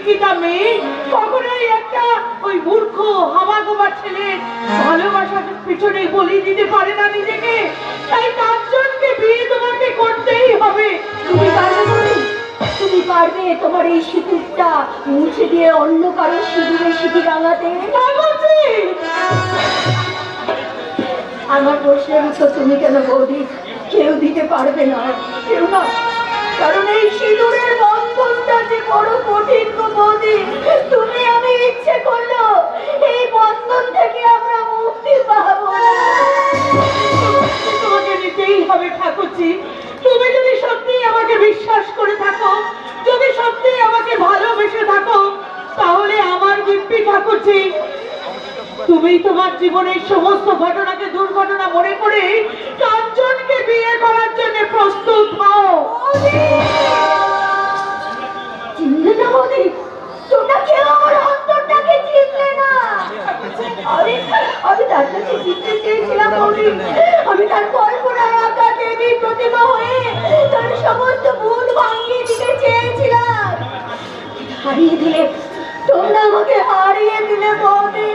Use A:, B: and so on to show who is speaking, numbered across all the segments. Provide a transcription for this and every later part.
A: শিক্ষিতা মেয়ে কখনোই একটা ওই মূর্খ হামাগোবা ছেলের ভালোবাসার পিছনে বলি দিতে পারে না নিজেকে। তাই কাঞ্চনকে বিয়ে তোমাকে করতেই হবে।
B: তুমি পারবে বলি? তুমি পারবে তোমার এই সিঁদুরটা মুছে দিয়ে অন্য কারো সিঁদুরে সিঁথি রাঙাতে? আমার প্রশ্নের উত্তর তুমি কেন বৌদি? কেউ দিতে পারবে না, কেউ না। কারণ এই সিঁদুরের বন্ধনটা যে বড় কঠিন গো বৌদি। তুমি আমি ইচ্ছে করলো এই বন্ধন থেকে আমরা মুক্তি পাবো না।
A: তোমাকে নিতেই হবে ঠাকুরজি। তুমি যদি সত্যি আমাকে বিশ্বাস করে থাকো, যদি সত্যি আমাকে ভালোবেসে থাকো, তাহলে আমার দিব্যি ঠাকুরজি তুমি তোমার জীবনের সমস্ত ঘটনাকে দুর্ঘটনা মনে করে কাঞ্চনকে বিয়ে করার জন্য প্রস্তুত হও।
B: চিনলে না বৌদি? তোমরা কেউ আমার অন্তরটাকে চিনলে না। আমি তার কাছে জিততে চেয়েছিলাম বৌদি। আমি তার কল্পনায় আঁকা দেবী প্রতিমা হয়ে তার সমস্ত ভুল ভাঙিয়ে দিতে চেয়েছিলাম। হারিয়ে দিলে তোমরা, আমাকে হারিয়ে দিলে বৌদি।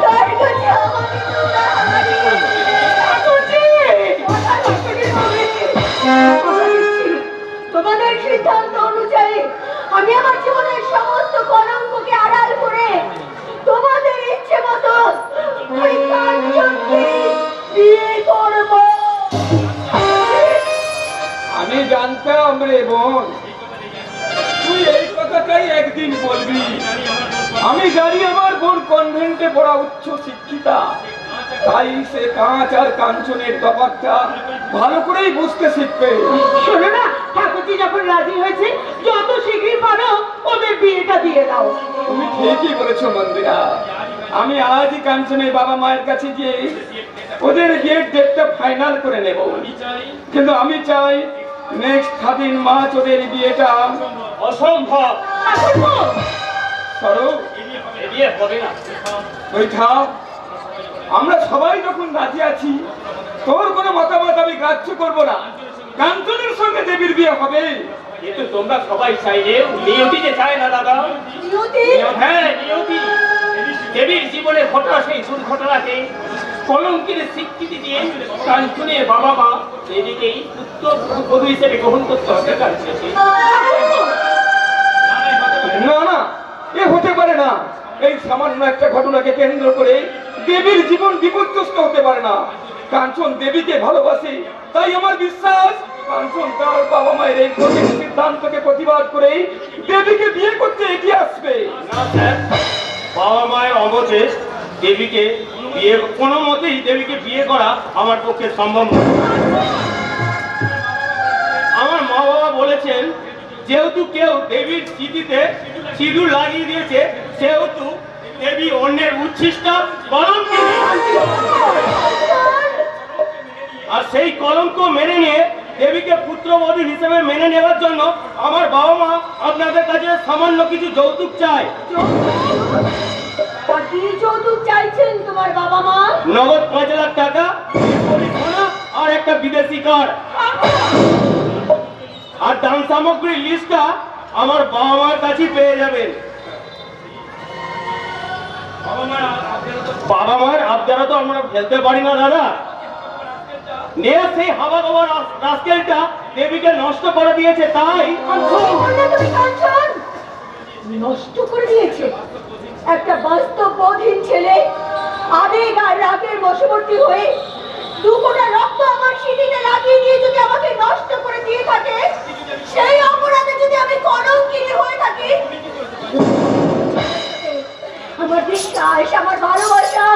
B: তার কাছে আমাকে তোমরা হারিয়ে দিলে। তোমাদের সিদ্ধান্ত অনুযায়ী আমি আমার জীবনের সমস্ত কলঙ্ককে আড়াল করে তোমাদের ইচ্ছে মতো ওই কাঞ্চনকে বিয়ে করব।
C: আমি জানতাম রে বোন, তুই এই কথাটাই একদিন বলবি। আমি জানি আমার বোন কনভেন্টে পড়া উচ্চ শিক্ষিতা, তাই সে কাঁচ আর কাঞ্চনের তফাৎটা ভালো করেই বুঝতে শিখবে।
A: শোনো না, ঠাকুরজি যখন রাজি হয়েছে যত শীঘ্রই পারো ওদের বিয়েটা দিয়ে দাও।
C: তুমি ঠিকই বলেছো মন্দিরা। আমি আজই কাঞ্চনের বাবা মায়ের কাছে গিয়ে ওদের বিয়ের ডেটটা ফাইনাল করে নেব। কিন্তু আমি চাই নেক্সট 13 মার্চ ওদের বিয়েটা।
D: অসম্ভব।
C: সরো,
D: বিয়ে হবে না।
C: ওই থাক, আমরা সবাই যখন রাজি আছি, তোর কোনো মতামত আমি গ্রাহ্য করবো না। কাঞ্চনের সঙ্গে দেবীর বিয়ে হবে।
D: কিন্তু তোমরা সবাই চাইলে নিয়তি যে চায় না দাদা।
B: নিয়তি?
D: হ্যাঁ, নিয়তি। দেবীর জীবনে ঘটা সেই দুর্ঘটনাকে কলঙ্কের স্বীকৃতি দিয়ে কাঞ্চনের বাবা মা দেবীকেই পুত্র বধূ হিসেবে গ্রহণ করতে অস্বীকার করেছে।
C: না না, এ হতে পারে না। এই সামান্য একটা ঘটনাকে কেন্দ্র করে দেবীর জীবন বিপর্যস্ত হতে পারে না। কাঞ্চন দেবীকে ভালোবাসে, তাই আমার বিশ্বাস কাঞ্চন তার বাবা মায়ের এই কঠিন সিদ্ধান্তকে প্রতিবাদ করে দেবীকে বিয়ে করতে এগিয়ে আসবে।
D: না স্যার, বাবা মায়ের অমতে দেবীকে বিয়ে কোনো মতেই দেবীকে বিয়ে করা আমার পক্ষে সম্ভব নয়। আমার মা বাবা বলেছেন, যেহেতু কেউ দেবীর স্মৃতিতে সিঁদুর লাগিয়ে দিয়েছে, সেহেতু দেবী অন্যের উচ্ছিষ্ট কলঙ্ক, আর সেই কলঙ্ক মেনে নিয়ে দেবীকে পুত্রবধূ হিসেবে মেনে নেওয়ার জন্য আমার বাবা মা আপনাদের কাছে সামান্য কিছু যৌতুক চায়।
B: কি যৌতুক চাইছেন তোমার বাবা মা?
D: নগদ 5 লাখ টাকা, আর একটা বিদেশি কার। আর দান সামগ্রীর লিস্টটা আমার বাবা মার কাছে পেয়ে যাবেন। বাবা মার আবদারা তো আমরা ফেলতে পারি না দাদা। নিয়ে সেই হাওয়া গোবর রাস্কেলটা দেবীকে নষ্ট করে দিয়েছে, তাই
B: নষ্ট করে দিয়েছে। একটা বাস্তববোধহীন ছেলে আবেগ আর রাগের বশবর্তী হয়ে 2 ফোঁটা রক্ত আমার সিঁথিতে লাগিয়ে দিয়ে যদি আমাকে নষ্ট করে দিয়ে থাকে, সেই অপরাধে যদি আমি কলঙ্কিনী হয়ে থাকি, আমার বিশ্বাস, আমার ভালোবাসা,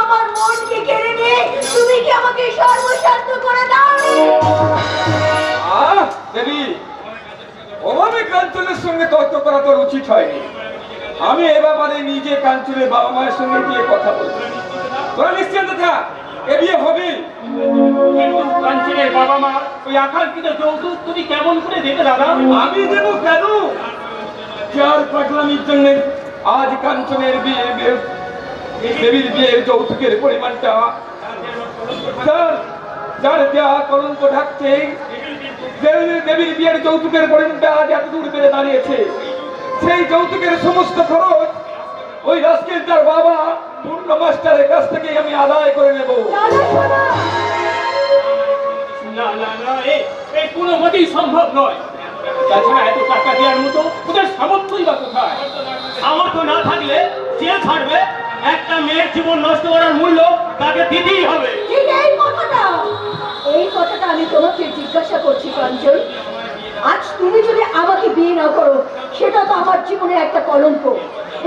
B: আমার মনকে কেড়ে নিয়ে তুমি কি আমাকে সর্বশান্ত করে দাও?
C: দেবী, ওভাবে কাঞ্চনের সঙ্গে তর্ক করা তোর উচিত হয়নি। আমি এ ব্যাপারে নিজে কাঞ্চনের বাবা মায়ের সঙ্গে গিয়ে কথা বলবো। তোরা নিশ্চিন্ত থাক, এ বিয়ে হবে।
D: কিন্তু কাঞ্চনের বাবা মা ওই আকাঙ্ক্ষিত যৌতুক তুমি কেমন করে দেবে দাদা?
C: আমি দেবো কেন? চার পাগলামির জন্য আজ কাঞ্চনের দেবীর বিয়ের যৌতুকের পরিমাণটা যার দেওয়া কলঙ্ক ঢাকছে। দেবীর বিয়ের যৌতুকের পরিমাণটা আজ এত দূর বেড়ে দাঁড়িয়েছে। সেই যৌতুকের সমস্ত খরচ ওই রাস্কেলটার বাবা পূর্ণ মাস্টারের কাছ থেকে আমি আদায় করে নেব।
B: দাদা শোনো,
D: না না না, এই কোনো মতেই সম্ভব নয়। তাছাড়া এত টাকা দেওয়ার মতো ওদের সামর্থ্যই বা কোথায়? সামর্থ্য না থাকলে জেল ছাড়বে। একটা মেয়ের জীবন নষ্ট করার মূল্য তাকে দিতেই হবে।
B: ঠিক এই কথাটা আমি তোমাকে জিজ্ঞাসা করছি কাঞ্চন। আজ তুমি যদি আমাকে বিয়ে না করো, সেটা তো আমার জীবনে একটা কলঙ্ক।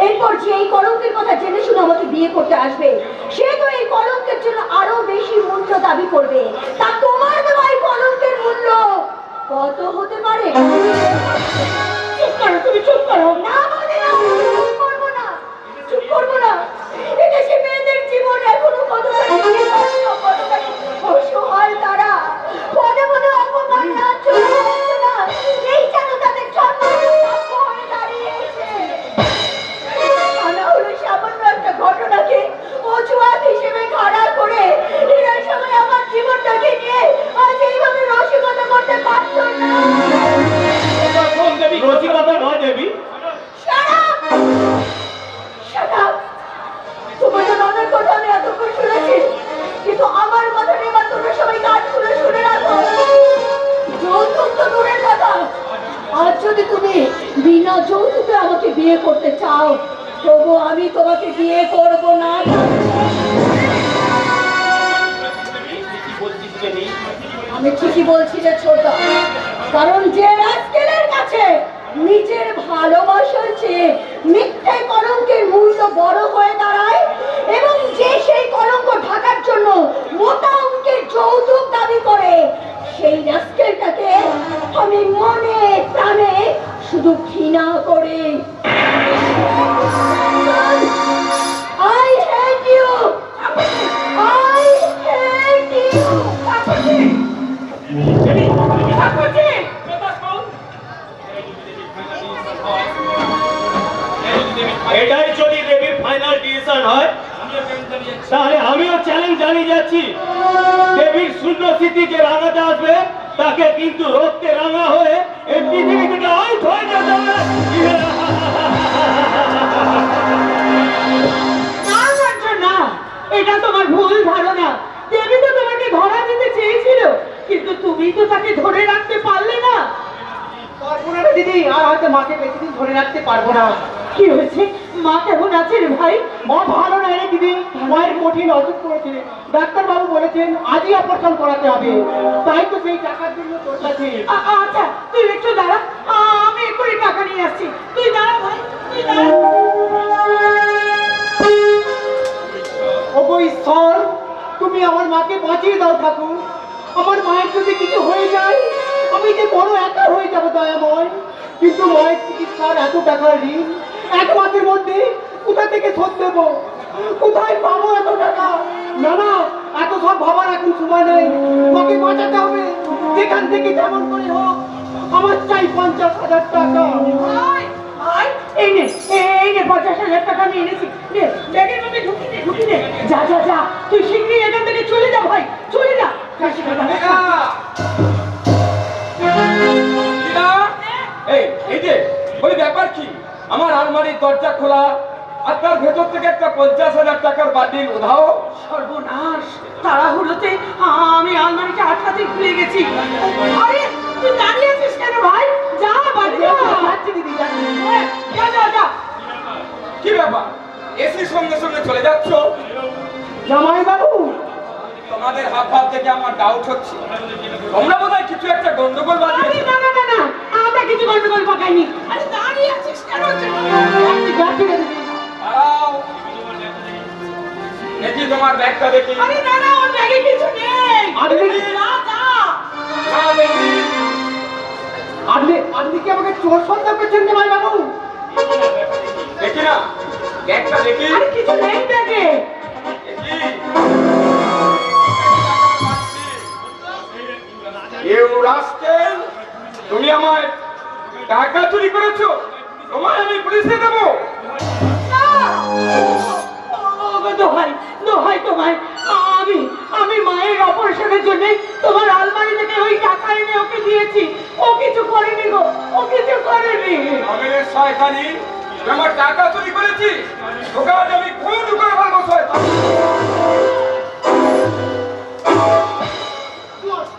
B: এরপর যে এই কলঙ্কের কথা জেনে শুনে আমাকে বিয়ে করতে আসবে, সে তো এই কলঙ্কের জন্য আরো বেশি মূল্য দাবি করবে। তা তোমার দেওয়া এই কলঙ্কের মূল্য কত হতে পারে?
A: চুপ করো, তুমি চুপ করো।
B: না বলে না, চুপ করবো না, চুপ করবো না। এদেশে মেয়েদের জীবন এখনো কতটা কষ্ট, কতটা অসহায় তারা। পদে পদে অপমান না, চলে যাচ্ছে না, এই যেন তাদের জন্মের প্রাপ্য হয়ে দাঁড়িয়েছে। তা না হলে সামান্য একটা ঘটনাকে অজুহাত হিসেবে খাড়া করে এরা সবাই আমার জীবনটাকে নিয়ে আজ এইভাবে রসিকতা করতে পারতো না।
D: রসিকতা নয় দেবী,
B: তোমাদের অনেক কথা আমি এতক্ষণ শুনেছি, কিন্তু আমার কথা এবার তোমরা সবাই কান খুলে শুনে রাখো। যৌতুক তো দূরের কথা, আজ যদি তুমি বিনা যৌতুকে আমাকে বিয়ে করতে চাও, তবু আমি তোমাকে বিয়ে করব না। আমি ঠিকই বলছি রে ছোট, কারণ যে রাস্কেলের কাছে নিজের ভালোবাসার চেয়ে মিথ্যে কলঙ্কের মূল্য বড় হয়ে দাঁড়ায়, এবং যে সেই কলঙ্ক ঢাকার জন্য মোটা অঙ্কের যৌতুক দাবি করে, সেই রাস্কেলটাকে আমি মনে প্রাণে শুধু ঘৃণা করি। I hate you! I hate you!
D: এটাই যদি দেবীর ফাইনাল ডিসিশন হয়, তাহলে আমিও চ্যালেঞ্জ জানিয়ে যাচ্ছি, দেবীর শূন্য স্মৃতি যে রাঙাতে আসবে, তাকে কিন্তু রক্তে রাঙা হয়ে এই পৃথিবী থেকে আউট হয়ে যেতে হবে।
A: না কাঞ্চন, না, এটা তোমার ভুল ধারণা। দেবী তো তোমাকে ধরা দিতে চেয়েছিল, কিন্তু তুমি তো তাকে ধরে রাখতে পারলে না।
E: পারবো না রে দিদি, আর হয়তো মাকে বেশি দিন ধরে রাখতে পারবো না।
A: কি হয়েছে? মা কেমন আছে রে ভাই?
E: মা ভালো নাই রে দিদি, মায়ের কঠিন অসুখ করেছে। ডাক্তারবাবু বলেছেন আজই অপারেশন করাতে হবে, তাই তো সেই টাকার জন্য তোর কাছে।
A: আচ্ছা, তুই একটু দাঁড়া, আমি এক্ষুনি টাকা নিয়ে আসছি। তুই দাঁড়া ভাই, তুই দাঁড়া।
E: ওগো ঈশ্বর, তুমি আমার মাকে বাঁচিয়ে দাও ঠাকুর। আমার মায়ের যদি কিছু হয়ে যায়, আমি যে বড় একা হয়ে যাবো দয়াময়। কিন্তু মায়ের চিকিৎসার এত টাকা ঋণ এক মাসের মধ্যে কোথা থেকে শোধ দেবো? কোথায় পাবো এত টাকা? না না, এত সব ভাবার এখন সময় নেই। মাকে বাঁচাতে হবে, যেখান থেকে যেমন করে হোক। আমার চাই 50,000 টাকা।
A: ভাই, ভাই, এই নে 50,000 টাকা আমি এনেছি। নে, ব্যাগের মধ্যে ঢুকি দে। যা যা যা, তুই শীঘ্রই এখান থেকে চলে যা ভাই, চলে যা।
C: এই যে ওই ব্যাপার কি, আমার আলমারির দরজা খোলা আর তার ভেতর থেকে একটা 50,000 টাকার বান্ডিল উধাও।
A: সর্বনাশ, তাড়াহুড়োতে আমি আলমারিটা আটকাতে ভুলে গেছি। আরে তুই দাঁড়িয়ে আছিস কেন ভাই? যা বাড়ি যা।
E: যাচ্ছি দিদি, যাচ্ছি।
A: যা যা যা।
C: কি ব্যাপার, এসির সঙ্গে সঙ্গে চলে যাচ্ছ?
E: জামাই বাবু,
C: তোমাদের হাব ভাব থেকে আমার ডাউট হচ্ছে, তোমরা বোধহয় কিছু একটা গন্ডগোল
A: আরে
C: বাজিয়েছো।
A: না না না না, আমরা কিছু গন্ডগোল পাকাইনি। আরে দাঁড়িয়ে আছিস কেন?
E: যাচ্ছি রে দিদি।
C: দাঁড়াও, দেখি তোমার ব্যাগটা দেখি।
A: আরে না না, ওর ব্যাগে কিছু নেই।
E: আরে
A: যা যা।
C: হ্যাঁ, দেখি।
E: আপনি কি আমাকে চোর সন্দেহ করছেন জামাই বাবু?
C: দেখি না, ব্যাগটা দেখি।
A: আরে কিছু নেই ব্যাগে।
C: দেখি। You rascal! তুমি আমার টাকা চুরি করেছো, তোমায় আমি পুলিশে দেবো।
A: দোহাই দোহাই তোমায়, আমি মায়ের অপারেশনের জন্য তোমার আলমারি থেকে ওই টাকা এনে ওকে দিয়ে বলেছি, ও কিছু করেনি গো, ও কিছু করেনি।
C: আমি শয়তানি, তুই আমার টাকা চুরি করেছিস, তোকে আজ আমি খুন করে ফেলবো শয়তান।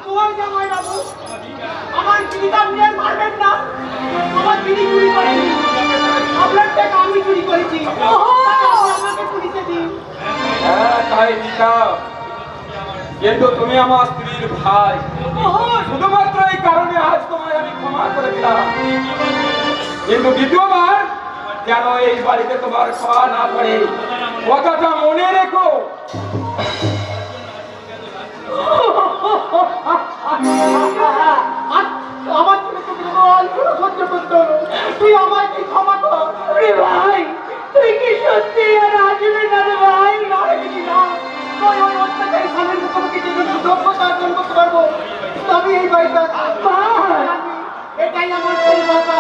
E: তোমার জামাই বাবু, আমার বিড়িটা আপনি আর মারবেন না। আমার বিড়ি চুরি করেনি, আপনার টাকা আমি চুরি করেছি। আমাকে পুলিশে দিন।
C: হ্যাঁ তাই দিতাম, কিন্তু তুমি আমার স্ত্রীর ভাই, শুধুমাত্র এই কারণে আজ তোমায় আমি ক্ষমা করে দিলাম। কিন্তু দ্বিতীয়বার যেন এই বাড়িতে তোমার খাওয়া না পড়ে, কথাটা মনে রেখো।
E: আমার ছোট ছোট অল্পটা সহ্য করতে হলো, তুই আমাকে ক্ষমা কর।
A: রে ভাই, তুই কি সত্যি আর আসবে না রে ভাই?
E: না রে দিদি না, তুই ওই অত্যাচারী স্বামীর মুখোমুখি যে যোগ্যতা অর্জন করতে পারবো, আমি এই বাড়িটা
A: ভাই,
E: এটাই আমার সেই কথা।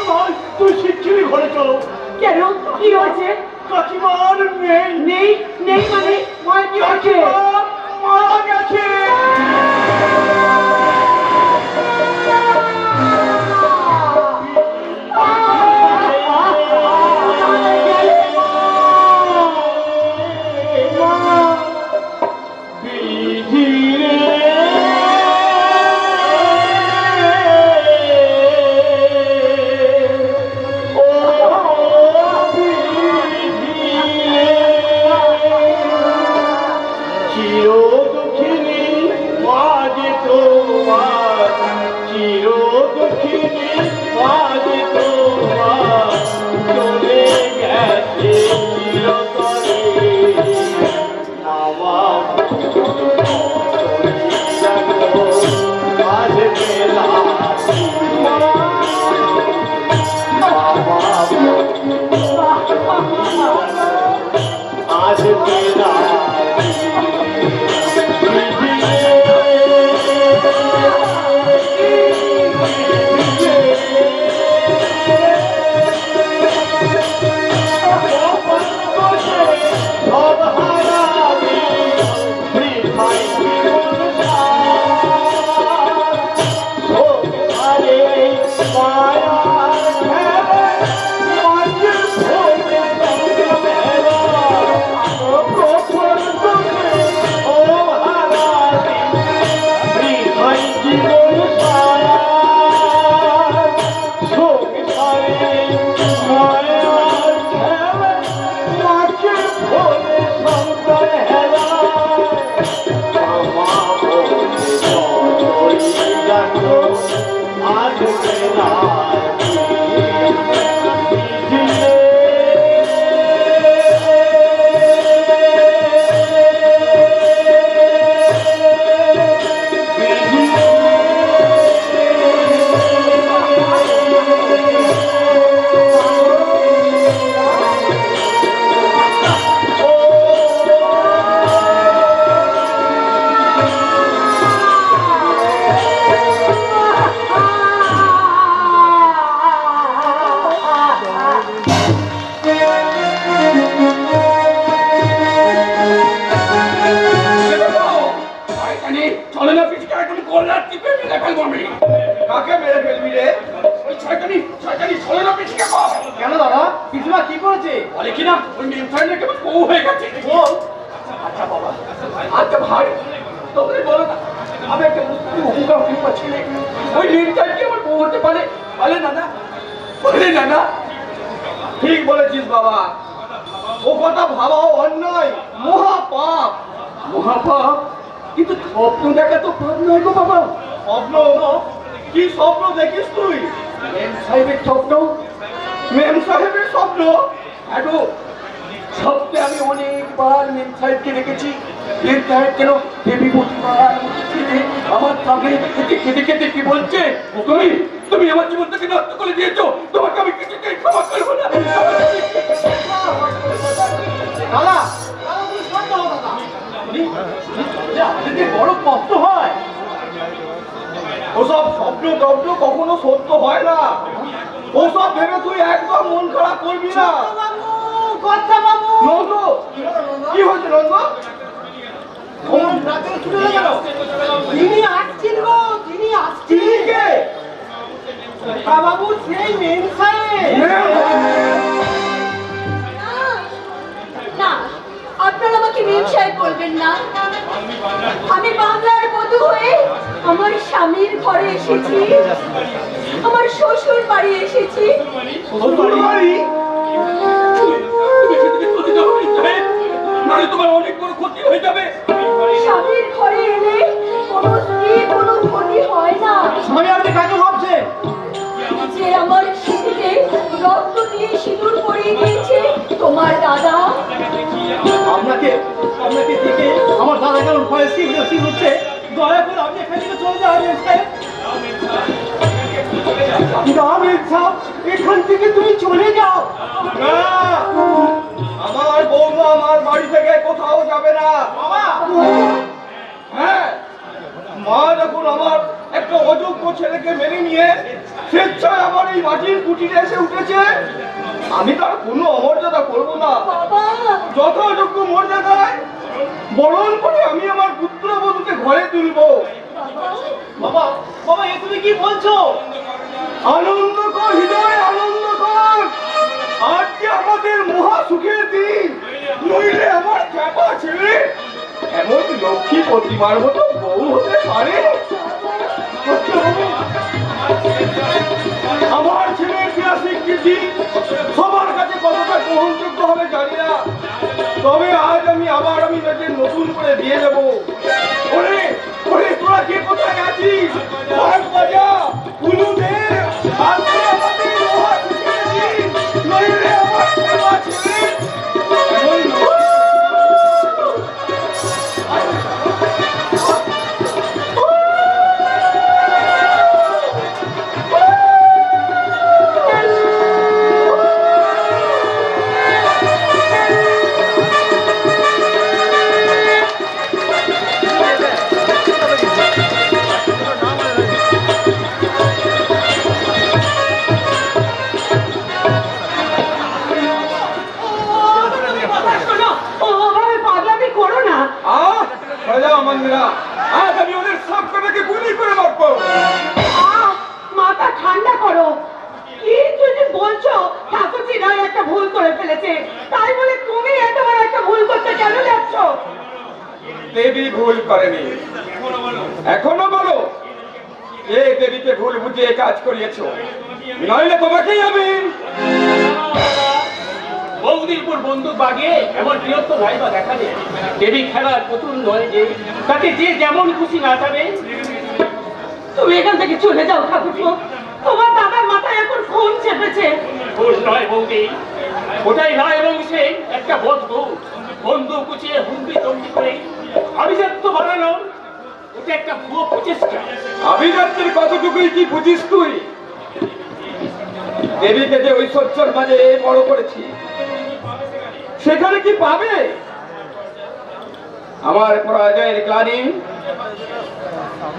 E: ভাই তুই শিগগিরই ঘরে চলো।
A: কেন, কি হয়েছে?
E: কাকিমার মেয়ে
A: নেই নেই মানে
E: মায়ের কি হচ্ছে? মারা গেছে।
C: চলে না পিছকে একদম গোল্লা টিপে মেরে ফেলবো আমি। কাকে মেরে ফেলবি রে? ওই শয়তানি শয়তানি চলে না পিছকে কর।
E: কেন দাদা, পিসিমা কি করেছে?
C: বলে কিনা ওই মেমসাইনে কেমন বউ হয়ে গেছে।
E: বল।
C: আচ্ছা বাবা, আচ্ছা ভাই, তোমরা বলো না, আমি একটা হুকা হুকা ছেলে, ওই মেমসাইন কি আমার বউ হতে পারে? বলে না না, বলে না না। ঠিক বলেছিস বাবা, ও কথা ভাবাও অন্যায়, মহাপাপ। মহাপাপ? কিন্তু স্বপ্ন দেখা তো পাপ নয় গো বাবা। স্বপ্ন? কি স্বপ্ন দেখিস তুই? মেম সাহেবের স্বপ্ন? মেম সাহেবের স্বপ্ন? হ্যাঁ, স্বপ্নে আমি অনেকবার মেম সাহেবকে দেখেছি। মেম সাহেব কেন দেবী প্রতিমার মূর্তিতে আমার সামনে খেতে খেতে খেতে কি বলছে, তুমি তুমি আমার জীবনটাকে নষ্ট করে দিয়েছো, তোমাকে আমি কিছুতেই ক্ষমা করবো না।
E: দাদা, তুমি শান্ত হও দাদা। আমাদের বড় কষ্ট হয়।
C: ওসব স্বপ্ন টপ্ন কখনো সত্য হয় না। ওসব ভেবে তুই একদম মন খারাপ করবি না।
E: কথা বাবু।
C: নন্দ, কি হয়েছে নন্দ?
E: ওমন রাতে ছুটে গেল। তিনি আসছেন গো, তিনি আসছেন।
C: তিনি কে?
E: বাবু সেই মেম সাহেব।
B: না, আপনারা আমাকে মেম সাহেব বলবেন না। আমি বাংলার বধূ হয়ে আমার স্বামীর ঘরে এসেছি, আমার শ্বশুর বাড়ি এসেছি।
C: শ্বশুর বাড়ি? তুমি সেদিকে চলে যাও সাহেব, নাহলে তোমার অনেক বড় ক্ষতি হয়ে যাবে।
B: স্বামীর ঘরে এলে কোনো স্ত্রী কোনো ক্ষতি হয় না।
E: মানে আপনি কাকে ভাবছেন?
B: যে আমার স্মৃতিতে রক্ত দিয়ে সিঁদুর পরিয়ে দিয়েছে তোমার দাদা।
E: আপনাকে দেখে আমার দাদা কেমন ভয়ে সিট হচ্ছে। দয়া করে আপনি এখান থেকে চলে যান মেম সাহেব। না মেম সাহেব, এখান থেকে তুমি চলে যাও।
C: না, আমার বৌমা আমার বাড়ি থেকে কোথাও যাবে না।
E: বাবা,
C: হ্যাঁ, মা যখন আমার একটা অযোগ্য ছেলেকে মেনে নিয়ে স্বেচ্ছায় আমার এই মাটির কুটিরে এসে উঠেছে, আমি তার কোনো অমর্যাদা করব না।
B: বাবা,
C: যথাযোগ্য মর্যাদায় বরণ করে আমি আমার পুত্রবধূকে ঘরে তুলবো।
E: বাবা, বাবা, এ তুমি কি বলছো?
C: আনন্দ কর হৃদয়, আনন্দ কর। আজ যে আমাদের মহা সুখের দিন, নইলে আমার চাপা ছেলে এমন লক্ষ্মী প্রতিমার মতো বউ হতে পারে? আমার ছেলের দেয়া স্বীকৃতি সবার কাছে কতটা গ্রহণযোগ্য হবে জানি না, তবে আজ আমি তাকে নতুন করে দিয়ে দেবো। ওরে ওরে, তোরা কে কোথায় আছিস? ভাগ বাজা, উলু দে, আজকে আমাদের মহা সুখের দিন, নইলে আমার চাপা ছেলে এমন
A: শোনো, ওভাবে পাগলামি করো না।
C: রাজা মন্দিরা, আজ আমি ওদের সব কটাকে গুলি করে মারবো।
A: মাথা ঠান্ডা করো। কি যদি বলছো ঠাকুরজি নয় একটা ভুল করে ফেলেছে, তাই বলে তুমি এত বড় একটা ভুল করতে কেন যাচ্ছ?
C: দেবী ভুল করেনি, এখনো বলো যে দেবীকে ভুল বুঝিয়ে কাজ করিয়েছো, নইলে তোমাকেই আমি
D: বৌদির উপর বন্দুক বাগিয়ে এমন বৃহত্তর রাইবা দেখাবে। দেবী খেলার পুতুল নয় যে তাকে যে যেমন খুশি নাচাবে।
A: তুমি এখান থেকে চলে যাও ঠাকুরপো, তোমার দাদার মাথায় এখন খুন চেপেছে।
D: ভুল নয় বৌদি, ওটাই রায় বংশে একটা বদভূত। বন্দুক কুচিয়ে হুমকি তমকি করে আভিজাত্য বানানো, ওটা একটা ভুয়ো প্রচেষ্টা।
C: আভিজাত্যের কতটুকুই কি বুঝিস তুই? দেবীকে যে ঐশ্বর্যের মাঝে বড় করেছি, সেখানে কি পাবে আমার পরাজয়ের গ্লানি?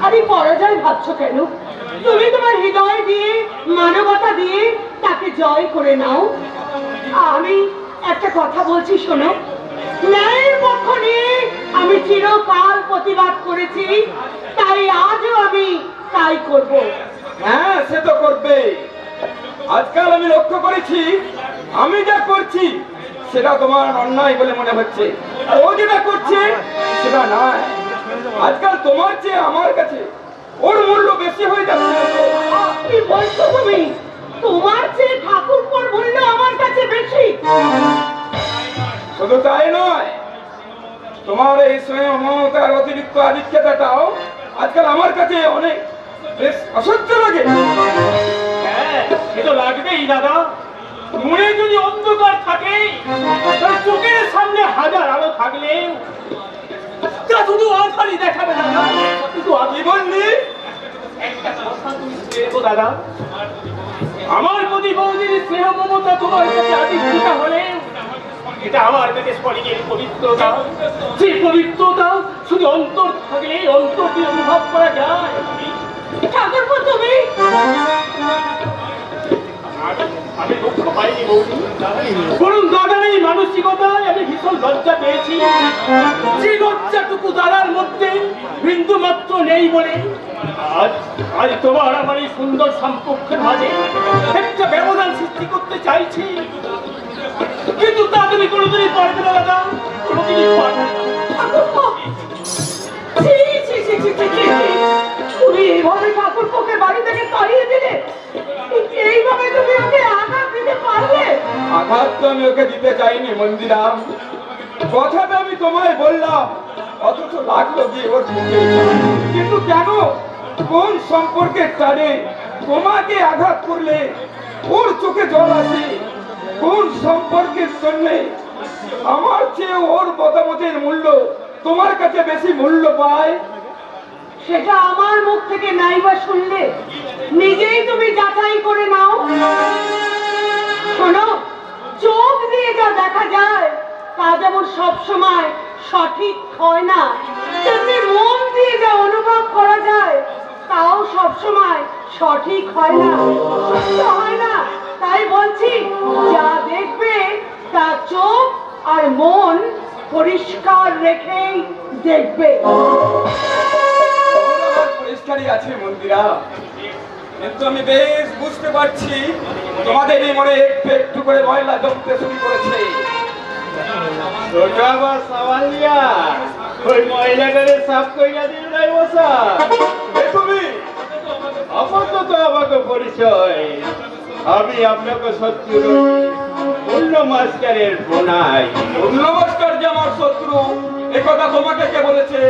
A: আরে পরাজয় ভাবছো কেন? তুমি তোমার হৃদয় দিয়ে, মানবতা দিয়ে তাকে জয় করে নাও। আমি একটা কথা বলছি শোনো, ন্যায়ের পক্ষ নিয়ে আমি চিরকাল প্রতিবাদ করেছি, তাই আজও আমি তাই করব।
C: হ্যাঁ, সে তো করবে। আজকাল আমি লক্ষ্য করেছি আমি যা করছি সেটা তোমার অন্যায় বলে মনে হচ্ছে, আর ও যেটা করছে সেটা নয়। আজকাল তোমার চেয়ে আমার কাছে ওর মূল্য বেশি হয়ে যাচ্ছে।
A: কি বলছো তুমি? তোমার চেয়ে ঠাকুরপোর মূল্য আমার কাছে বেশি?
C: শুধু তাই নয়, তোমার এই স্বয়ং মমতার অতিরিক্ত আধিক্যতাটাও আজকাল আমার কাছে অনেক বেশ অসহ্য লাগে।
D: হ্যাঁ, সে তো লাগবেই দাদা। মনে যদি অন্ধকার থাকে, তার চোখের সামনে হাজার আলো থাকলে তা শুধু আধারই দেখাবে দাদা। শুধু
C: কি বললি?
D: একটা কথা তুমি দেখো দাদা, আমার প্রতি বৌদির স্নেহ মমতা তোমার কাছে আধিক্যতা হলে এটা আমার কাছে স্ফটিকের পবিত্রতা। যে পবিত্রতা শুধু অন্তর থাকলে অন্তর দিয়ে অনুভব করা যায়।
A: ঠাকুরপো তুমি
D: আমি দুঃখ পাইনি বৌদি, বরং দাদার এই মানসিকতায় আমি ভীষণ লজ্জা পেয়েছি। যে লজ্জাটুকু দাঁড়ার মধ্যে বিন্দু মাত্র নেই বলে আজ আজ তোমার আমার এই সুন্দর সম্পর্কের মাঝে একটা ব্যবধান সৃষ্টি করতে চাইছি, কিন্তু তা তুমি কোনোদিনই পারবে না দাদা, কোনোদিনই পারবে না।
A: ছি, ছি, ছি, ছি, ছি, ছি, ছি। তুমি এইভাবে ঠাকুরপোকে বাড়ি থেকে তাড়িয়ে দিলে, এইভাবে তুমি ওকে আঘাত দিতে পারলে?
C: আঘাত তো আমি ওকে দিতে চাইনি মন্দিরা, কথাটা আমি তোমায় বললাম, অথচ লাগলো গিয়ে ওর মুখে। কিন্তু কেন, কোন সম্পর্কের টানে তোমাকে আঘাত করলে ওর চোখে জল আসে? কোন সম্পর্কের জন্য আমার চেয়ে ওর মতামতের মূল্য তোমার কাছে বেশি মূল্য পায়?
A: সেটা আমার মুখ থেকে নাইবা শুনলে নিজেই তুমি যাচাই করে নাও। শোনো, চোখ দিয়ে যা দেখা যায় তা যেমন সবসময় সঠিক হয় না, তেমনি মন দিয়ে যা অনুভব করা যায় তাও সবসময় সঠিক হয় না, সত্য হয় না। তাই বলছি, যা দেখবে তা চোখ আর মন পরিষ্কার রেখেই দেখবে।
C: পরিষ্কারই আছে মন্দিরা, কিন্তু আমি বেশ বুঝতে পারছি তোমাদের এই মনে একটু একটু করে ময়লা জমতে শুরু করেছে।
E: ওই মহিলাটারে সাফ কইরা দিন নাই বসা।
C: তুমি
E: আপাতত আমাকে পরিচয়, আমি আপনাকে সত্যি অন্য মাস্টারের বোনাই।
C: নমস্কার যে আমার শত্রু, এ কথা তোমাকে কে বলেছে?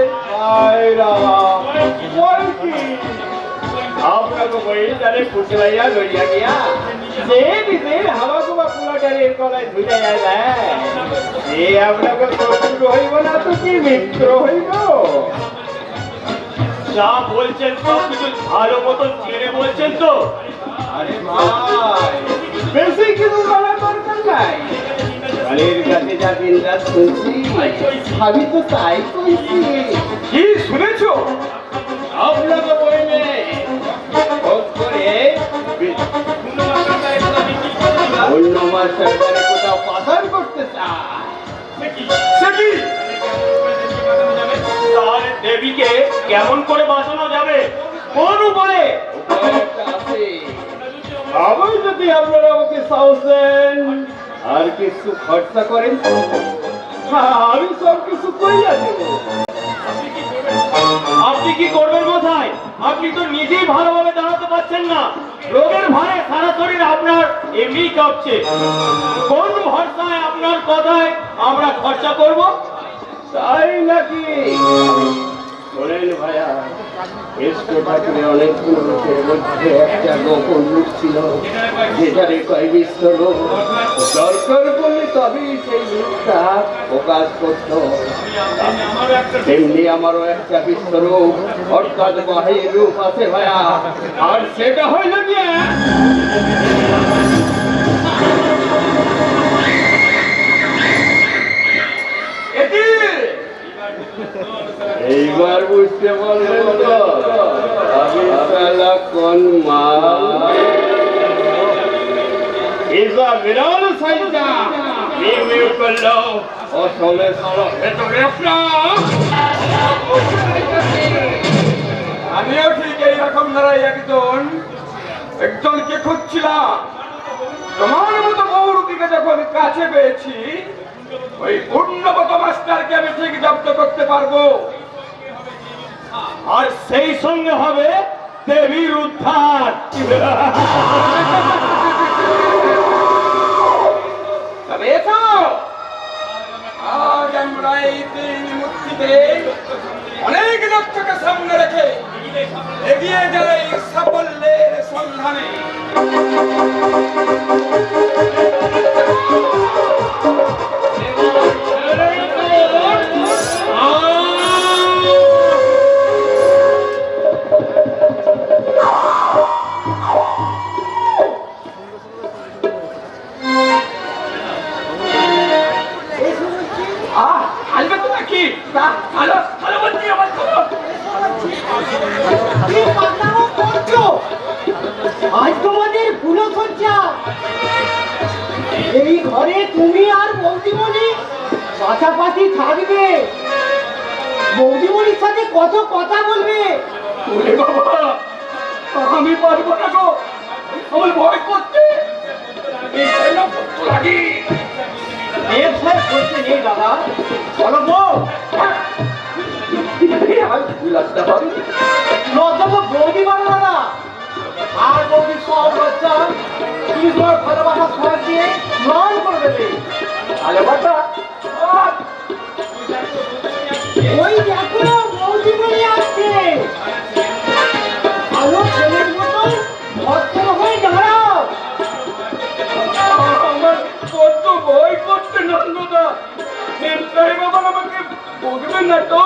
E: আপনাকে মহিলারে ফুটলাইয়া লইয়া গিয়া যে নিজের হাওয়া গোবা পুরাটারের গলায় ধুইয়া যায়, সে আপনাকে শত্রু হইব না তো কি মিত্র হইব?
D: যা বলছেন সব কিছু ভালো মতন জেনে বলছেন তো?
E: আরে ভাই, বেশি কিছু বলার দরকার নাই। কালের কাছে যা দিন রাত শুনছি, আমি তো তাই কইছি।
C: কি শুনেছো?
E: আপনাকে বইলে ভোগ করে অন্য মাস্টার কোথাও পাচার করতে চায়।
C: সে কি?
D: তাহলে দেবীকে কেমন করে বাঁচানো যাবে, কোন উপায়ে?
E: উপায় একটা আছে। আমি যদি আপনারা আমাকে সাহস দেন আর কিছু খরচা করেন, আমি সব কিছু কইয়া দেব।
D: আপনি কি করবেন মশাই? আপনি তো নিজেই ভালোভাবে দাঁড়াতে পারছেন না, রোগের ভারে সারা শরীর আপনার এমনি কাঁপছে। কোন ভরসায় আপনার কথায় আমরা খরচা করব?
E: তাই নাকি? শোনেন ভাইয়া, এসকে ঠাকুরে অনেকগুলো লোকের মধ্যে একটা গোপন রূপ ছিল, যেটারে কয় বিশ্ব লোক। দরকার পড়লে তবেই সেই রূপটা প্রকাশ করত। তেমনি আমারও একটা বিশ্বরূপ অর্থাৎ বাহির রূপ আছে ভাইয়া, আর সেটা হইল গিয়ে এইবার বুঝতে পারলেন তো আমি শালা কোন মাল? ইজা বিরাল সাইজা মিউ করলো অসলে সালা ভেতরে
C: আমিও ঠিক এইরকম ধারায় একজনকে খুঁজছিলাম। তোমার মতো বৌরুটিকে যখন কাছে পেয়েছি, ওই পূর্ণবত মাস্টারকে আমি ঠিক জব্দ করতে পারবো,
D: আর সেই সঙ্গে হবে দেবীর উদ্ধার।
C: তবে এসো, আজ আমরা এই তিন মূর্তিতে অনেক লক্ষ্যকে সামনে রেখে এগিয়ে যাই সাফল্যের সন্ধানে। আসবে তো নাকি? ভালো ভালো বলছি, আমার ভালো।
E: আজ তোমাদের গুণসজ্জা এই ঘরে তুমি আর বৌদিমণি পাশাপাশি থাকবে, বৌদিমণির সাথে কত কথা বলবে।
C: ওরে বাবা, আমি পারবো না গো, আমার ভয় করছে। এই যেন ভক্ত লাগি।
E: ব্যবসায় করতে নেই দাদা, বলো বউ।
C: আমার ভুল আসতে পারে।
E: লজ্জা তো বৌদি বানো দাদা, আর বৌদি সব লজ্জা তুমি তোমার ভালোবাসা সব দিয়ে ম্লান করে দেবে।
C: ভালোবাসা
E: ওই দেখো বৌদিমণি আসছে, ভালো ছেলের মতো ভদ্র হয়ে দাঁড়াও।
C: আমার কত ভয় করছে নন্দদা। সাহেব আবার আমাকে বকবেন না তো?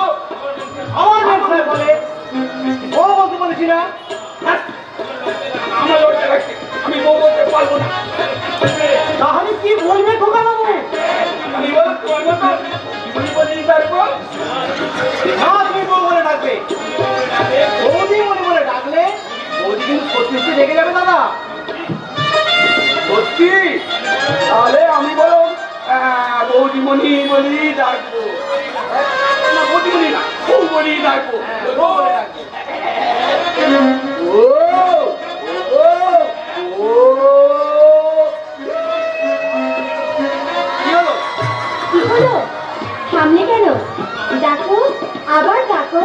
E: আমার ব্যবসায় বলে ও বলতে বলেছি না,
C: আমার লজ্জা লাগছে, আমি বউ বলতে পারবো না।
E: তাহলে কি বলবে খোকা বাবু?
C: আমি বলো তোমার মতো জীবনী বলেই পারবো।
E: না তুমি বউ বলে ডাকবে, বৌদি মনে বলে ডাকলে বৌদি কিন্তু সত্যি সত্যি রেগে যাবে দাদা।
C: সত্যি? তাহলে আমি বলো বৌদিমণি বলি ডাকবো। না বৌদিমণি না, বউ বলি ডাকবো।
E: বউ বলে ডাকবে।
C: ও ও ও
E: কি হলো?
B: কি হলো? সামনে কেন? ডাকো, আবার ডাকো।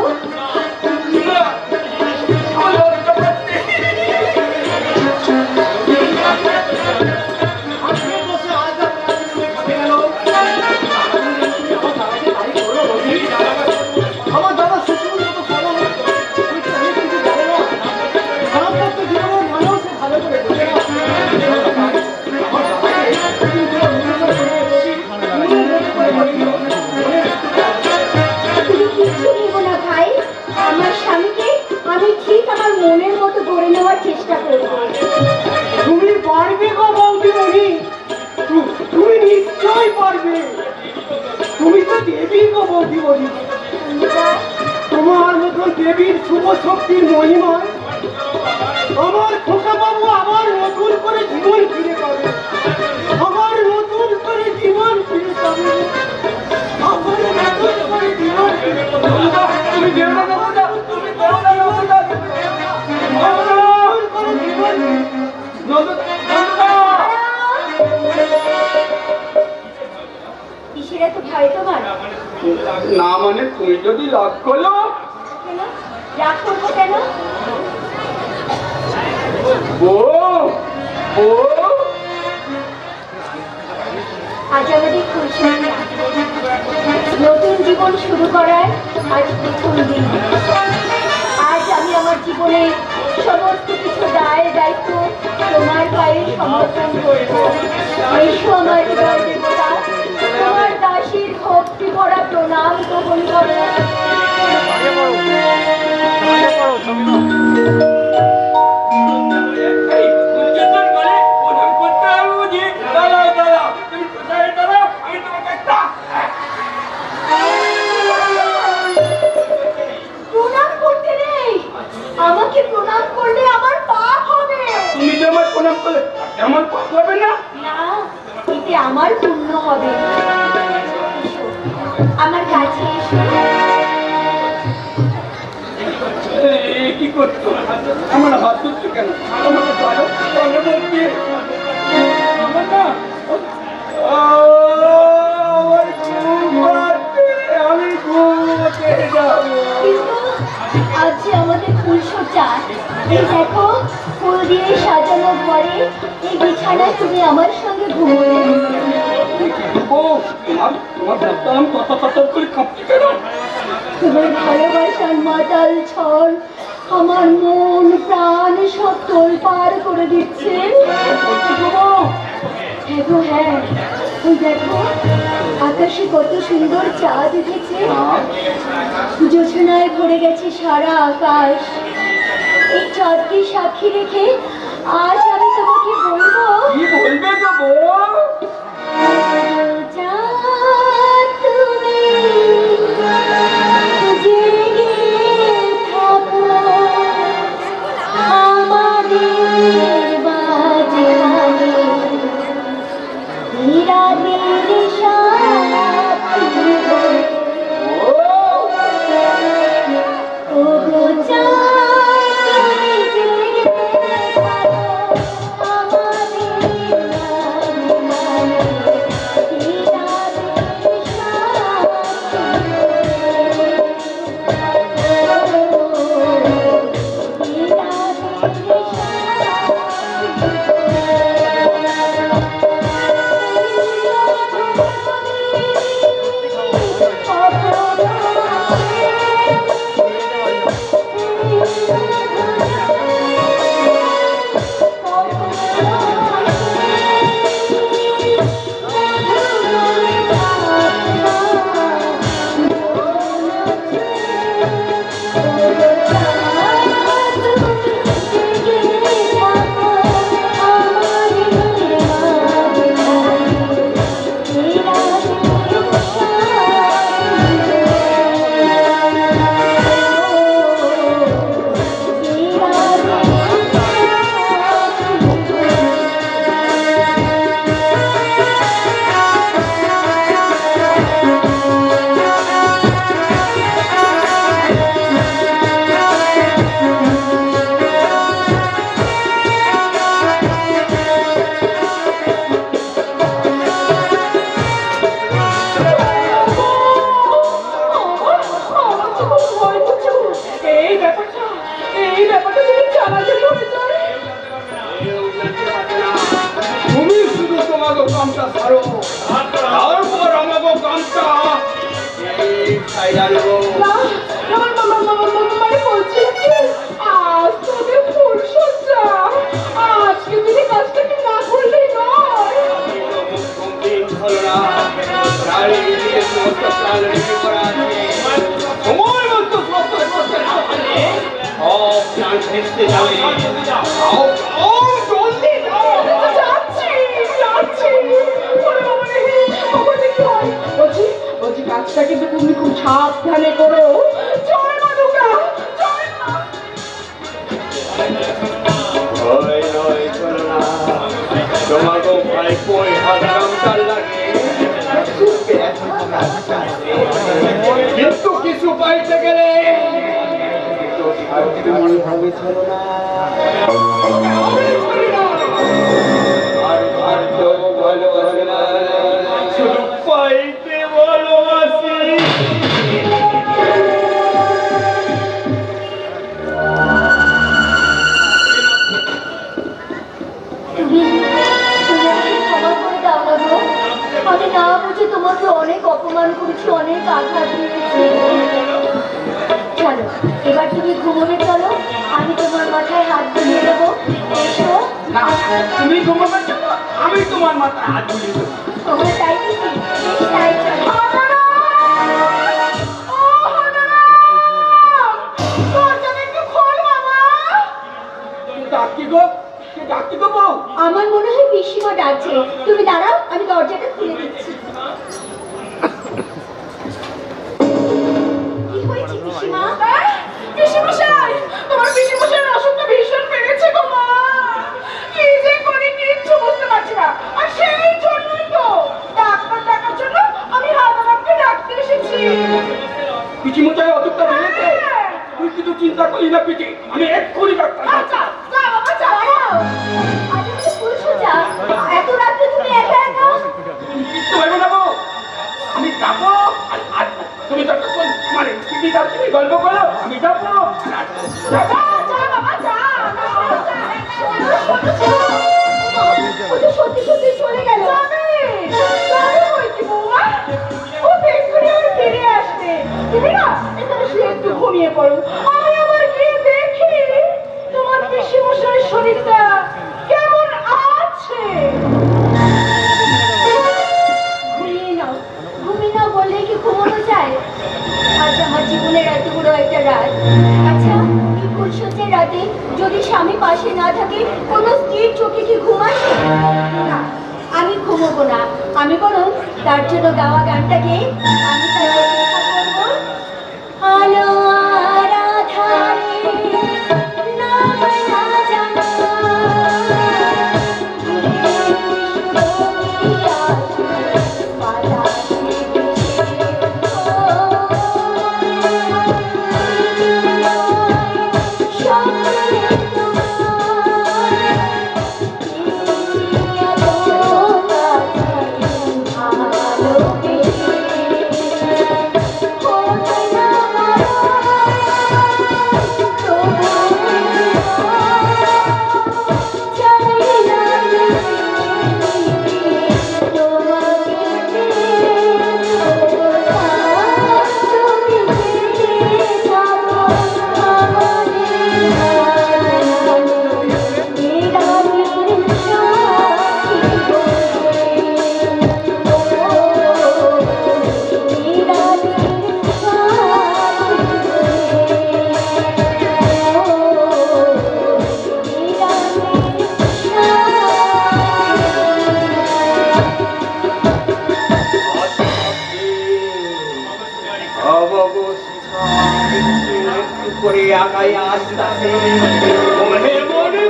C: না, আমার লজ্জা পাচ্ছে।
E: আজকে বসে আজ আপনার সঙ্গে কথা গেল। আমার দাদা শ্বশুর মতো সরল, কিন্তু অনেক কিছু জানে না। খারাপ করতে জীবনের মানুষ ভালো করে বোঝে না। আমার দাদাকে কিন্তু মনে করে
B: তুমি কিচ্ছু ভেবো না ভাই, আমার স্বামীকে আমি ঠিক আমার মনের মতো করে নেওয়ার চেষ্টা করবো।
E: তুমি পারবে গো বৌদিমণি, তুমি নিশ্চয়ই পারবে। তুমি তো দেবী গো বৌদিমণি, তোমার মতন দেবীর শুভ শক্তির মহিমায় আমার খোকা বাবু আবার নতুন করে জীবন ফিরে পাবে, আবার নতুন করে জীবন ফিরে পাবে, আবার নতুন করে জীবন ফিরে পাবে।
C: তুমি যেও না নন্দদা, তুমি যেও না নন্দদা, তুমি যেও না।
E: নতুন করে জীবন
C: নন্দদা,
B: কিসের এত ভয় তোমার?
C: না মানে তুমি যদি রাগ করো।
B: কেন রাগ করবো কেন?
C: বউ বউ
B: আজ আমাদের খুশি নতুন জীবন শুরু করার আজ প্রথম দিন। আজ আমি আমার জীবনের সমস্ত কিছু দায় দায়িত্ব তোমার পায়ে সমর্পণ করব। এসো আমার হৃদয় দেবতা, তোমার দাসীর ভক্তি ভরা প্রণাম গ্রহণ করো।
C: এই উচ্চতর করে প্রণাম করতে হবে বুঝি? দাঁড়াও দাঁড়াও, তুমি কোথায় দাঁড়াও, আমি তোমাকে একটা
B: প্রণাম করতে নেই, আমাকে প্রণাম করলে আমার পাপ হবে।
C: তুমি যে আমার প্রণাম করলে এমন পাপ হবে না?
B: না, এতে আমার পুণ্য হবে। এসো, আমার কাছে এসো।
C: কি করছো? আমার হাত ধরছো কেন? আমাকে বলো, বলো বলছি। আমার না, আমার ঘুম পাচ্ছে, আমি ঘুমোতে যাবো।
B: কিন্তু আজ যে আমাদের ফুলসজ্জা, এই দেখো ফুল দিয়ে সাজানো ঘরে এই বিছানায় তুমি আমার সঙ্গে ঘুমোবে।
C: বউ, তোমার বর্তমান কত করে কাঁপছে কেন?
B: তোমার ভালোবাসার মাতাল ঝড় আমার মন প্রাণ সব তোলপাড় করে দিচ্ছে। হ্যাঁ গো হ্যাঁ, ওই দেখো আকাশে কত সুন্দর চাঁদ উঠেছে, জোছনায় ভরে গেছে সারা আকাশ। এই চাঁদকে সাক্ষী রেখে আজ আমি তোমাকে বলবো,
C: কি বলবে গো বউ?
B: চাঁদ তুমি জেগে থাকো আমাদের মাঝখানে,
C: কামটা ছাড়ো, তারপর আমাকে কামটা
A: না, মানে বলছি কি, আজ তোদের ফুলসজ্জা, আজকে তুমি কাজটা কি না করলেই নয়।
C: সময় মতো করতে না পারলে সব প্রাণ ভেসতে যাবে। জলদি যাও।
A: যাচ্ছি, যাচ্ছি। ওরে বাবা রে, বাবা রে, কি হয়? বলছি কাজটা কিন্তু তুমি খুব সাবধানে করো। জয় মা দুর্গা, জয় মা।
C: ভয় নয় চলো না, তোমাকে ভয় কই হাজার লাগে, কিন্তু কিছু পাইতে গেলে
E: ভাবে চলো না।
C: আর ভালো ভালোবাসে না, শুধু পাইতে ভালোবাসি।
B: তুমি আমাকে ক্ষমা করে দাও না গো। আমি না বুঝে তোমাকে অনেক অপমান করেছি, অনেক আঘাত দিয়েছি। চলো এবার তুমি ঘুমোবে, চলো আমি তোমার মাথায় হাত বুলিয়ে দেবো। এসো।
C: না, তুমি ঘুমাবে চলো, আমি তোমার মাথায় হাত বুলিয়ে দেবো।
B: ওখানে তাই বুঝি? বেশ, তাই চলো।
A: দরজাটা একটু খোল বাবা।
C: ডাকি গো, কে ডাকি গো বউ?
B: আমার মনে হয় পিসিমা ডাকছে, তুমি দাঁড়াও আমি দরজাটা খুলে দিচ্ছি। কি হয়েছে পিসিমা?
A: পিসিমশাই, তোমার পিসিমশাইয়ের অসুখটা ভীষণ বেড়েছে গো মা। কি যে করি কিচ্ছু বুঝতে পারছি না। আর সেই জন্যই তো ডাক্তার ডাকার জন্য আমি হারামকে ডাকতে এসেছি।
C: পিচিমোচায় অসুখটা বেড়েছে, তুই কিন্তু চিন্তা করি না পিচি, আমি এক্ষুনি ডাক্তার
A: আচ্ছা, যা বাবা যা।
B: দাঁড়াও, আজ আমি পুরুষ যা, এত রাত্রে তুমি একা একা?
C: কিচ্ছু ভেবো না গো, আমি যাবো। আর তুমি যতক্ষণ মানে পিচি যাও, তুমি গল্প করো, আমি যাবো।
A: যা বাবা যা।
B: ও তো সত্যি সত্যি চলে গেল।
A: ও এক্ষুনি আবার ফিরে আসবে। তুমি না এখানে শুয়ে একটু ঘুমিয়ে পড়ো। আমি আবার গিয়ে দেখি তোমার পিসিমশাইয়ের শরীরটা কেমন আছে।
B: ঘুমিয়ে নাও বললে কি ঘুমানো যায়? আজ আমার জীবনের এত বড় একটা রাত। আচ্ছা, এই ফুলসজ্জার রাতে যদি স্বামী পাশে না থাকে, কোনো স্ত্রীর চোখে কি ঘুম আসে? না, আমি ঘুমোবো না। আমি বরং তার জন্য গাওয়া গানটাকে আমি তার অপেক্ষা করবো। আলো আর আধারে নাম না জানা,
C: করে আগাই আসতে মনে মনে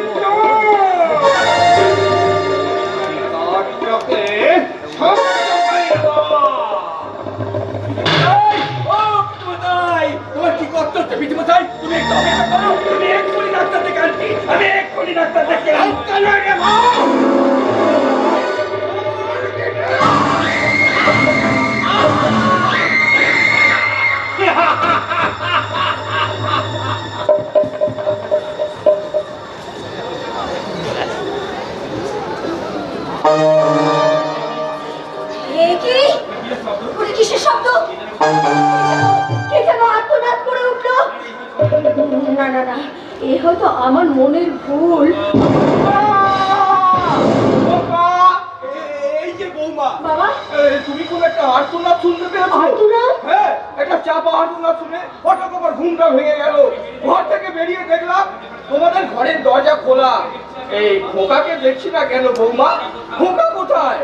C: তোমার কি করতে হচ্ছে পিঠে তুমি একটু অপেক্ষা করো, তুমি এক্ষুনি ডাক্তার দেখে আনছি, আমি এক্ষুনি ডাক্তার দেখে
B: কিসের শব্দ? কে যেন আর্তনাদ করে উঠলো। না না না, এ হয়তো আমার মনের ভুল।
C: এই যে বৌমা,
B: বাবা,
C: তুমি কোন একটা আর্তনাদ শুনতে পেয়েছো?
B: আর্তনাদ?
C: হ্যাঁ, একটা চাপা আর্তনাদ শুনে হঠাৎ আমার ঘুমটা ভেঙে গেল। ঘর থেকে বেরিয়ে দেখলাম তোমাদের ঘরের দরজা খোলা। এই খোকাকে দেখছি না কেন বৌমা? খোকা কোথায়?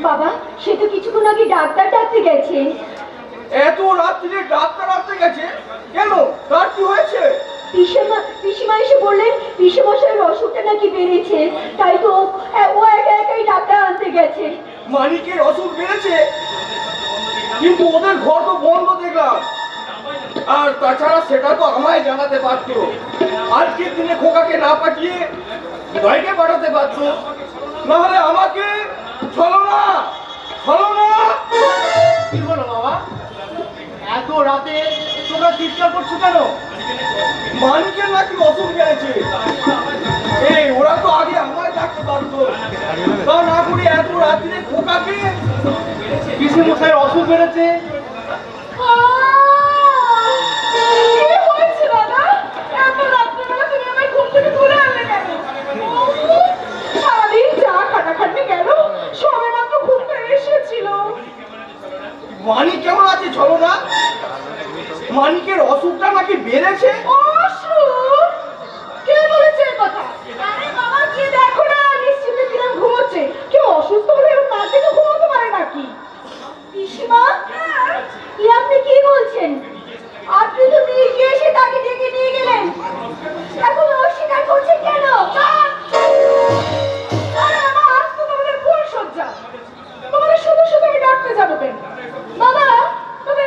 B: বাবা, সে তো কিছুক্ষণ আগে ডাক্তার ডাকতে গেছে।
C: এত রাত্রিরে ডাক্তার আসতে গেছে কেন? তার কি হয়েছে?
B: পিসিমা এসে বললেন পিসেমশাইয়ের অসুখটা নাকি বেড়েছে, তাই তো ও একা একাই ডাক্তার আনতে গেছে।
C: মানিকের অসুখ বেড়েছে, কিন্তু ওদের ঘর তো বন্ধ দেখলাম। আর তাছাড়া সেটা তো আমায় জানাতে পারতো। আজকের দিনে খোকাকে না পাঠিয়ে দয়কে পাঠাতে পারতো, নাহলে আমাকে চলো না।
E: কি হলো বাবা? এত রাতে তোমরা চিৎকার করছো কেন?
C: মানিকের নাকি অসুখ বেড়েছে। এই ওরা তো আগে আমায় ডাকতে পারতো, তা না করে এত রাত্রিরে খোকাকে।
E: পিসি মশাইয়ের অসুখ বেড়েছে।
A: কি হয়েছে দাদা? এত রাত্রিবেলা তুমি আমায় ঘুম থেকে তুলে আনলে কেন? সারাদিন চা খাটাখাটনি গেল, সবে মাত্র ঘুমটা এসেছিল।
C: মানিক কেমন আছে চলো না? মানিকের অসুখটা নাকি বেড়েছে।
A: অসুখ? কে বলেছে এ কথা? আরে বাবা, কি দেখো না, নিশ্চিন্তে কিরম ঘুমোচ্ছে। কেউ অসুস্থ হলে এরকম না দেখে ঘুমোতে পারে নাকি?
B: পিসিমা, আপনি কি বলছেন? আপনি তো নিজে এসে তাকে ডেকে নিয়ে গেলেন, এখন অস্বীকার করছেন কেন?
A: আরে বাবা, আজ তো তোমাদের ফুল সজ্জা। তোমাদের শুধু শুধু আমি ডাকতে যাবো কেন? দাদা,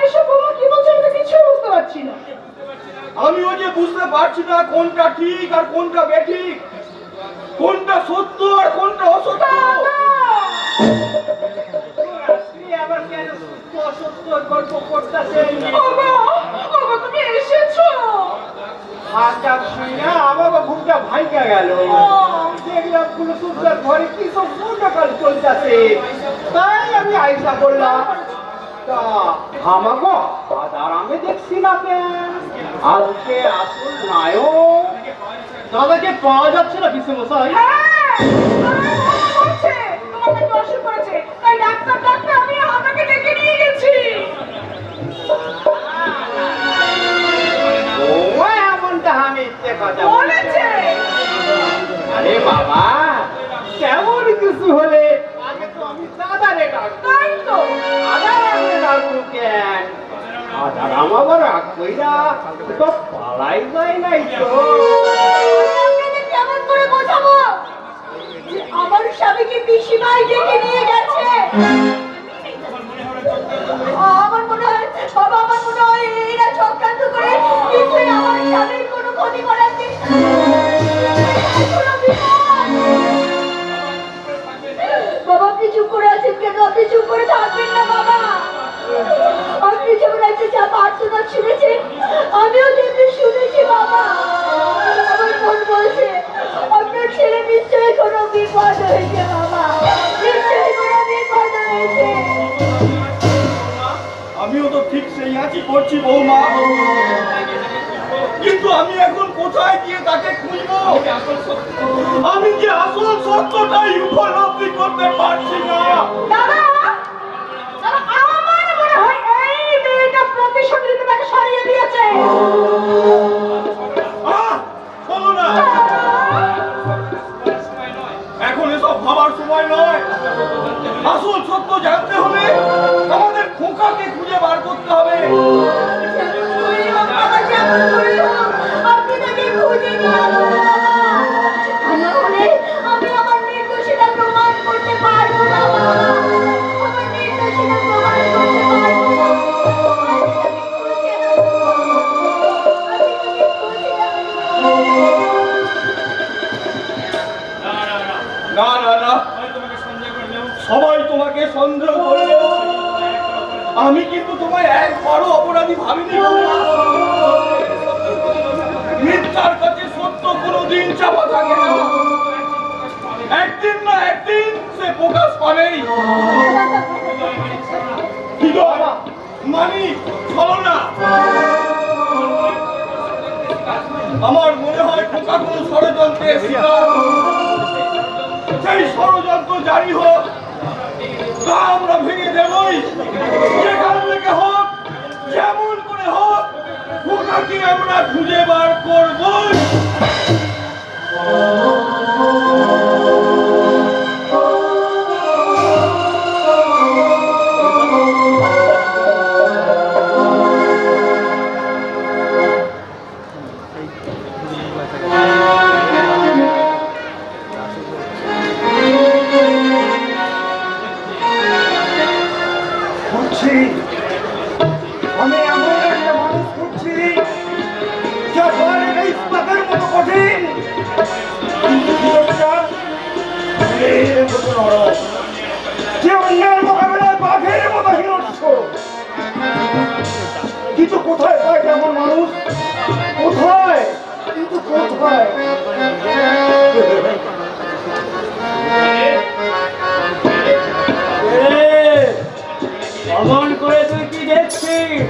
A: এসব বৌমা কি বলছে আমি তো কিছুই বুঝতে পারছি না।
C: আমিও যে বুঝতে পারছি না কোনটা ঠিক আর কোনটা বেঠিক, কোনটা সত্য আর কোনটা অসত্য।
E: আপনি আবার কেন অসত্য গল্প করতেছেন?
A: ওগো, তুমি এসেছো?
E: হাতটা শুনে আমার ঘুমটা ভাইকা গেল। দেখলাম কোনো সুন্দর ঘরে কি সব প্রোটোকল চলতেছে, তাই আমি আইসা করলাম। তা আমাকে আদার আমি দেখছি না কেন? আজকে আসল নায়ক দাদাকে পাওয়া যাচ্ছে না পিসে মশাই।
A: হ্যাঁ, আমার মনে পড়ছে, তোমার নাকি অসুখ করেছে, তাই ডাক্তার ডাক্তার আমি আমাকে ডেকে নিয়ে গেছি।
E: ও এমনটা আমি ইচ্ছে কথা
A: বলেছে।
E: আরে বাবা, কেমন কিছু হলে আগে তো আমি দাদারে ডাকবো।
A: তাই তো।
E: আদার আমি ডাকবো কেন? আদার আমার রাগ কইরা তো পালাই যায় নাই তো।
B: আপনাদের কেমন করে বোঝাবো যে আমার স্বামীকে পিসিমাই ডেকে নিয়ে গেছে? আমার মনে হয় বাবা, আমার মনে হয় এরা চক্রান্ত করে নিশ্চয়ই আমার স্বামীর কোনো ক্ষতি করার চেষ্টা বাবা, আপনি চুপ করে আছেন কেন? আপনি চুপ করে থাকবেন না বাবা। আপনি যখন একটা চাপ আর্তনাদ শুনেছেন, আমিও কিন্তু শুনেছি বাবা। আমার মন বলছে আপনার ছেলে নিশ্চয়ই কোনো বিপদ হয়েছে বাবা, নিশ্চয়ই কোনো বিপদ হয়েছে।
C: আমিও তো ঠিক সেই আছি করছি বৌমা, কিন্তু আমি এখন কোথায় গিয়ে তাকে খুঁজবো? আমি যে আসল সত্যটাই উপলব্ধি করতে পারছি না।
A: দাদা, আমার মনে হয় এই মেয়েটা প্রতিশোধ নিতে তাকে সরিয়ে দিয়েছে।
C: বলো না, এখন এসব ভাবার সময় নয়। আসল সত্য জানতে হলে আমাদের খোকাকে খুঁজে বার করতে হবে।
B: আপনি তাকে খুঁজে নিয়ে আসুন বাবা। না হলে আমি আমার নির্দোষিতা প্রমাণ করতে পারবো না বাবা। আমার নির্দোষিতা প্রমাণ করতে পারবো না। আমি তাকে খুঁজে নেবো। আমি তাকে খুঁজে নেবো।
C: না না না, সবাই তোমাকে সন্দেহ করলেও আমি কিন্তু তোমায় একবারও অপরাধী ভাবিনি। মিথ্যার কাছে সত্য কোনোদিন চাপা থাকে না, একদিন না একদিন সে প্রকাশ পাবেই। কি গো? মানি চলো না। আমার মনে হয় খোকা কোনো ষড়যন্ত্রের শিকার। সেই ষড়যন্ত্র জারি হোক, তা আমরা ভেঙে দেবই। যেখান থেকে হোক, যেমন করে হোক, খোকাকে আমরা খুঁজে বার করবই। খুঁজছি, আমি এমন একটা মানুষ খুঁজছি যা ধরে ইস্পাতের মতো কঠিন, কিন্তু ভিতরটা ফুলের মতো নরম, যে অন্যের মোকাবেলায় বাঘের মতো হিংস্র। কিন্তু কোথায় পায় এমন মানুষ? কোথায়? কিন্তু কোথায়?
E: অমন করে তুই কি দেখছিস?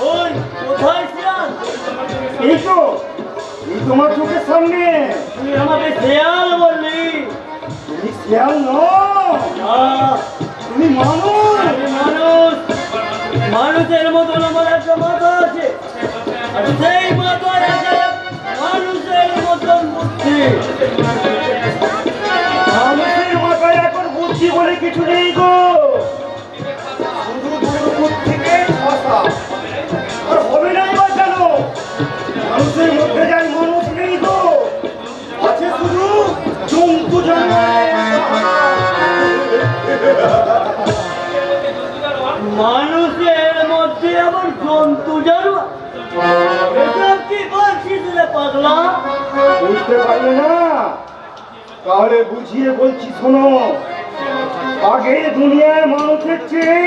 E: ওই কোথায় শিয়াল? এই তো, এই তোমার চোখের সামনে। তুই আমাকে শিয়াল বললি? তুমি শিয়াল নও, তুমি মানুষ। মানুষ, মানুষের মতন আমার একটা মাথা আছে, আর সেই মাথায় আছে মানুষের মতন বুদ্ধি। মানুষের মাথায় এখন বুদ্ধি বলে কিছু নেই গো, শুধু দুর্বুদ্ধ থেকে ভাষা। আর হবে না এবার কেন? মানুষের মধ্যে যাই মানুষ নেই গো, আছে শুধু জন্তু জানোয়ার। মানুষের মধ্যে আবার জন্তু জানোয়ার? এসব কি বলছিস রে পাগলা? বুঝতে পারলে না? তাহলে বুঝিয়ে বলছি শোনো। আগে দুনিয়ায় মানুষের চেয়ে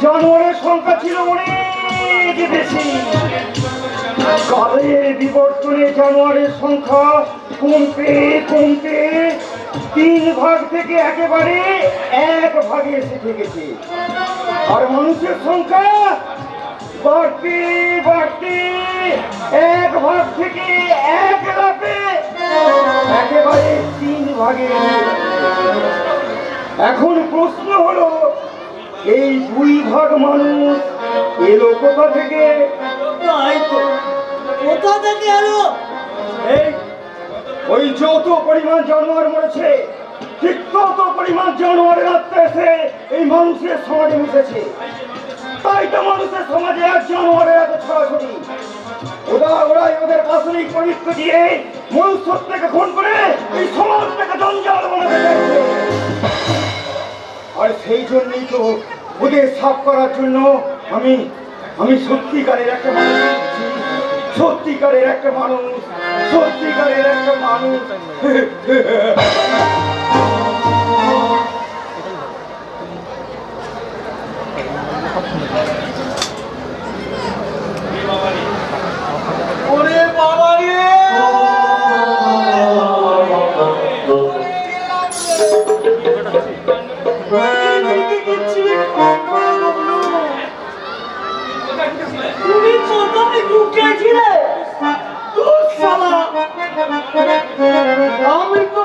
E: জানোয়ারের সংখ্যা ছিল অনেক বেশি। কালের বিবর্তনে জানোয়ারের সংখ্যা কমতে কমতে 3 ভাগ থেকে একেবারে 1 ভাগে এসে থেকেছে। আর মানুষের সংখ্যা বাড়তে বাড়তে 1 ভাগ থেকে 1 লাফে একেবারে 3 ভাগে। এখন প্রশ্ন হলো, এই 2 ভাগ মানুষ এলো কোথা থেকে? তাই তো, কোথা থেকে এলো? এই ওই যত পরিমাণ জানোয়ার মরেছে, ঠিক তত পরিমাণ জানোয়ারের আত্মা এসে এই মানুষের সমাজে মিশেছে। তাই তো মানুষের সমাজে এক জানোয়ারের এত ছড়াছড়ি। ওরাই ওদের বাসনিক পবিত্র দিয়ে মনুষ্যত্বকে খুন করে এই সমাজটাকে জঞ্জাল বানাতে চাইছে। আর সেই জন্যই তো ওদের সাফ করার জন্য আমি সত্যিকারের একটা মানুষ খুঁজছি। সত্যিকারের একটা মানুষ, সত্যিকারের একটা মানুষ। ওরে বাবা রে, তুমি কোথায় ঢুকেছিলে? আমি তো